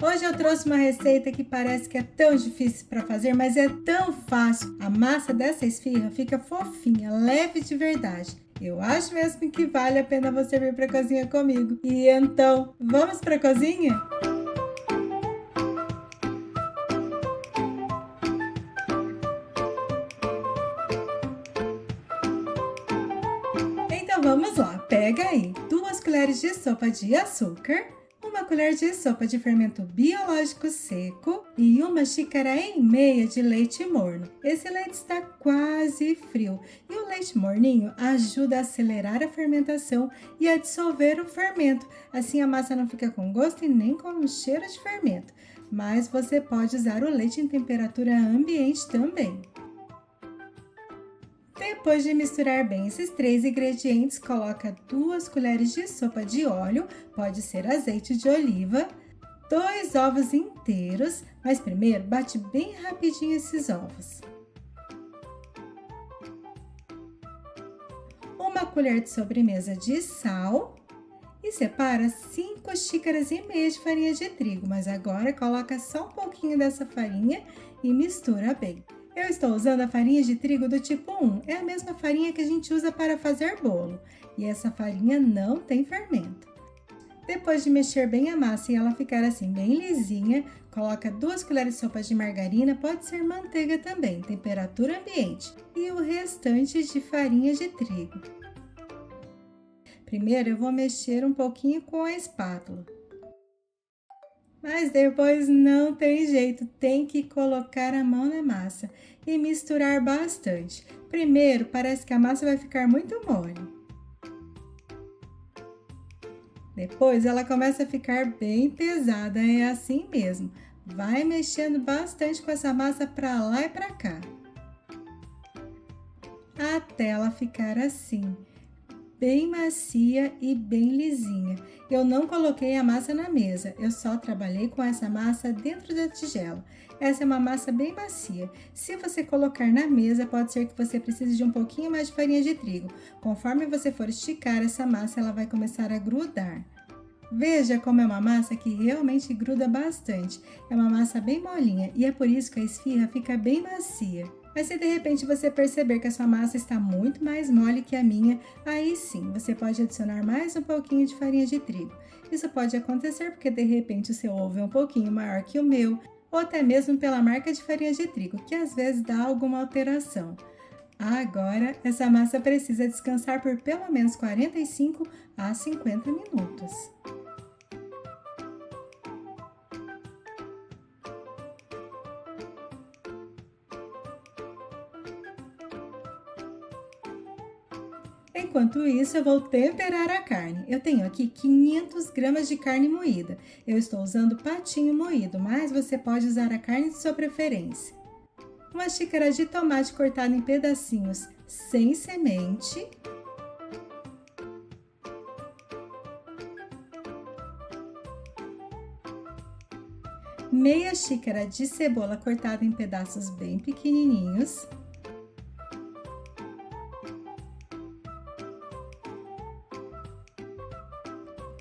Hoje eu trouxe uma receita que parece que é tão difícil para fazer, mas é tão fácil. A massa dessa esfirra fica fofinha, leve de verdade. Eu acho mesmo que vale a pena você vir para a cozinha comigo. E então, vamos para a cozinha? Então vamos lá, pega aí 2 colheres de sopa de açúcar, 1 colher de sopa de fermento biológico seco e 1,5 xícaras de leite morno. Esse leite está quase frio e o leite morninho ajuda a acelerar a fermentação e a dissolver o fermento. Assim a massa não fica com gosto e nem com cheiro de fermento. Mas você pode usar o leite em temperatura ambiente também. Depois de misturar bem esses 3 ingredientes, coloca 2 colheres de sopa de óleo, pode ser azeite de oliva, 2 ovos inteiros, mas primeiro bate bem rapidinho esses ovos. 1 colher de sobremesa de sal e separa 5,5 xícaras de farinha de trigo, mas agora coloca só um pouquinho dessa farinha e mistura bem. Eu estou usando a farinha de trigo do tipo 1, é a mesma farinha que a gente usa para fazer bolo, e essa farinha não tem fermento. Depois de mexer bem a massa e ela ficar assim bem lisinha, coloca 2 colheres de sopa de margarina, pode ser manteiga também, temperatura ambiente, e o restante de farinha de trigo. Primeiro eu vou mexer um pouquinho com a espátula. Mas depois não tem jeito, tem que colocar a mão na massa e misturar bastante. Primeiro, parece que a massa vai ficar muito mole. Depois, ela começa a ficar bem pesada, é assim mesmo. Vai mexendo bastante com essa massa para lá e para cá. Até ela ficar assim, bem macia e bem lisinha. Eu não coloquei a massa na mesa, eu só trabalhei com essa massa dentro da tigela. Essa é uma massa bem macia. Se você colocar na mesa, pode ser que você precise de um pouquinho mais de farinha de trigo. Conforme você for esticar essa massa, ela vai começar a grudar. Veja como é uma massa que realmente gruda bastante. É uma massa bem molinha e é por isso que a esfirra fica bem macia. Mas se de repente você perceber que a sua massa está muito mais mole que a minha, aí sim, você pode adicionar mais um pouquinho de farinha de trigo. Isso pode acontecer porque de repente o seu ovo é um pouquinho maior que o meu, ou até mesmo pela marca de farinha de trigo, que às vezes dá alguma alteração. Agora, essa massa precisa descansar por pelo menos 45 a 50 minutos. Enquanto isso, eu vou temperar a carne. Eu tenho aqui 500 gramas de carne moída. Eu estou usando patinho moído, mas você pode usar a carne de sua preferência. 1 xícara de tomate cortado em pedacinhos sem semente. Meia xícara de cebola cortada em pedaços bem pequenininhos.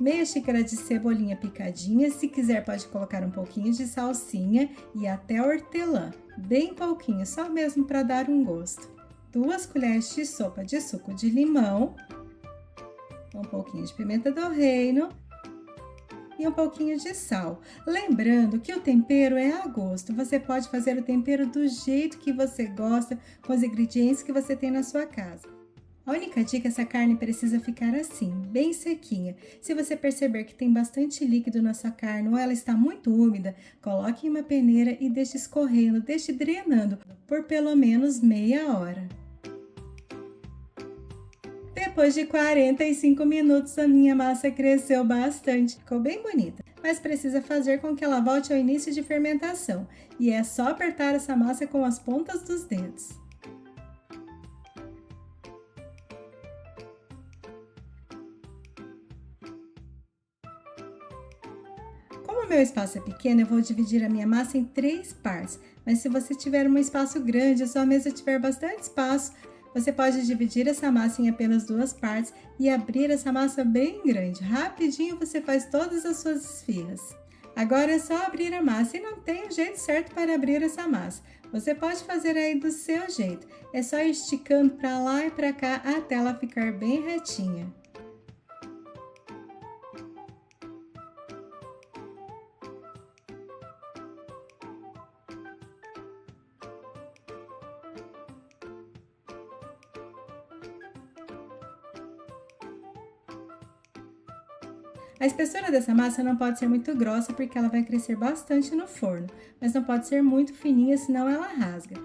Meia xícara de cebolinha picadinha, se quiser pode colocar um pouquinho de salsinha e até hortelã, bem pouquinho, só mesmo para dar um gosto. 2 colheres de sopa de suco de limão, um pouquinho de pimenta do reino e um pouquinho de sal. Lembrando que o tempero é a gosto, você pode fazer o tempero do jeito que você gosta, com os ingredientes que você tem na sua casa. A única dica, essa carne precisa ficar assim, bem sequinha. Se você perceber que tem bastante líquido na sua carne ou ela está muito úmida, coloque em uma peneira e deixe escorrendo, deixe drenando por pelo menos meia hora. Depois de 45 minutos, a minha massa cresceu bastante, ficou bem bonita. Mas precisa fazer com que ela volte ao início de fermentação. E é só apertar essa massa com as pontas dos dedos. Como o meu espaço é pequeno, eu vou dividir a minha massa em 3 partes, mas se você tiver um espaço grande, a sua mesa tiver bastante espaço, você pode dividir essa massa em apenas 2 partes e abrir essa massa bem grande. Rapidinho você faz todas as suas esfirras. Agora é só abrir a massa e não tem um jeito certo para abrir essa massa. Você pode fazer aí do seu jeito. É só ir esticando para lá e para cá até ela ficar bem retinha. A espessura dessa massa não pode ser muito grossa porque ela vai crescer bastante no forno, mas não pode ser muito fininha, senão ela rasga.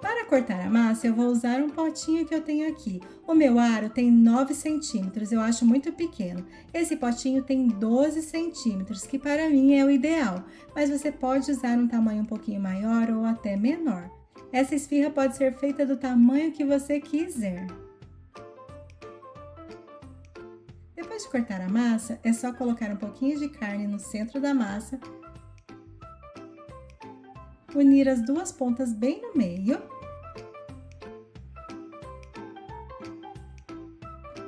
Para cortar a massa, eu vou usar um potinho que eu tenho aqui. O meu aro tem 9 centímetros, eu acho muito pequeno. Esse potinho tem 12 centímetros, que para mim é o ideal, mas você pode usar um tamanho um pouquinho maior ou até menor. Essa esfirra pode ser feita do tamanho que você quiser. Depois de cortar a massa, é só colocar um pouquinho de carne no centro da massa, unir as duas pontas bem no meio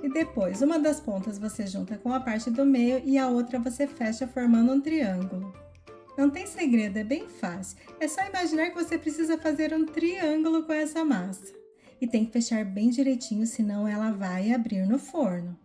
e depois uma das pontas você junta com a parte do meio e a outra você fecha formando um triângulo. Não tem segredo, é bem fácil. É só imaginar que você precisa fazer um triângulo com essa massa. E tem que fechar bem direitinho, senão ela vai abrir no forno.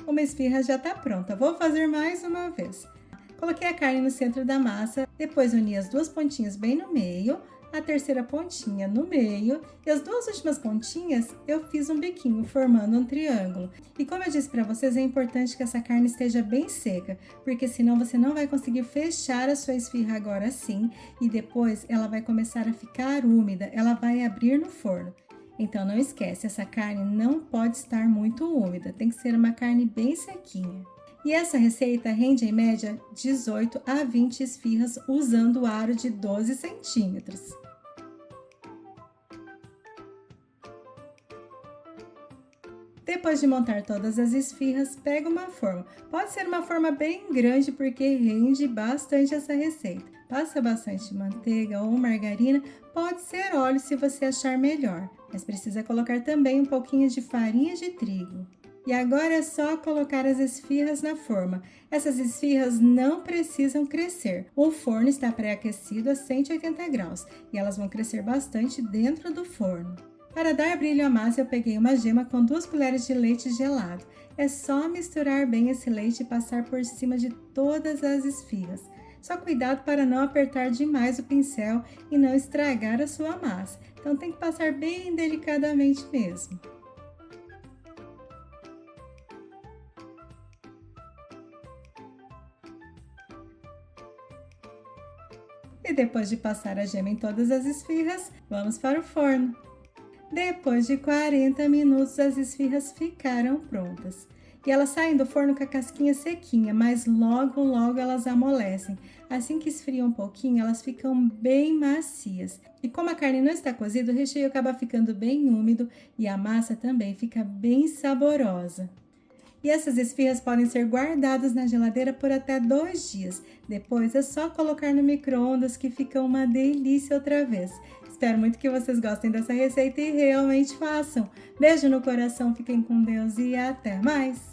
Uma esfirra já está pronta. Vou fazer mais uma vez. Coloquei a carne no centro da massa, depois uni as duas pontinhas bem no meio, a terceira pontinha no meio e as duas últimas pontinhas eu fiz um biquinho formando um triângulo. E como eu disse para vocês, é importante que essa carne esteja bem seca, porque senão você não vai conseguir fechar a sua esfirra agora assim e depois ela vai começar a ficar úmida, ela vai abrir no forno. Então não esquece, essa carne não pode estar muito úmida, tem que ser uma carne bem sequinha. E essa receita rende em média 18 a 20 esfirras usando o aro de 12 centímetros. Depois de montar todas as esfirras, pega uma forma. Pode ser uma forma bem grande porque rende bastante essa receita. Passa bastante manteiga ou margarina, pode ser óleo se você achar melhor, mas precisa colocar também um pouquinho de farinha de trigo. E agora é só colocar as esfirras na forma. Essas esfirras não precisam crescer. O forno está pré-aquecido a 180 graus e elas vão crescer bastante dentro do forno. Para dar brilho à massa, eu peguei uma gema com 2 colheres de leite gelado. É só misturar bem esse leite e passar por cima de todas as esfirras. Só cuidado para não apertar demais o pincel e não estragar a sua massa. Então tem que passar bem delicadamente mesmo. E depois de passar a gema em todas as esfirras, vamos para o forno. Depois de 40 minutos, as esfirras ficaram prontas. E elas saem do forno com a casquinha sequinha, mas logo elas amolecem. Assim que esfriam um pouquinho, elas ficam bem macias. E como a carne não está cozida, o recheio acaba ficando bem úmido e a massa também fica bem saborosa. E essas esfirras podem ser guardadas na geladeira por até 2 dias. Depois é só colocar no micro-ondas que fica uma delícia outra vez. Espero muito que vocês gostem dessa receita e realmente façam. Beijo no coração, fiquem com Deus e até mais!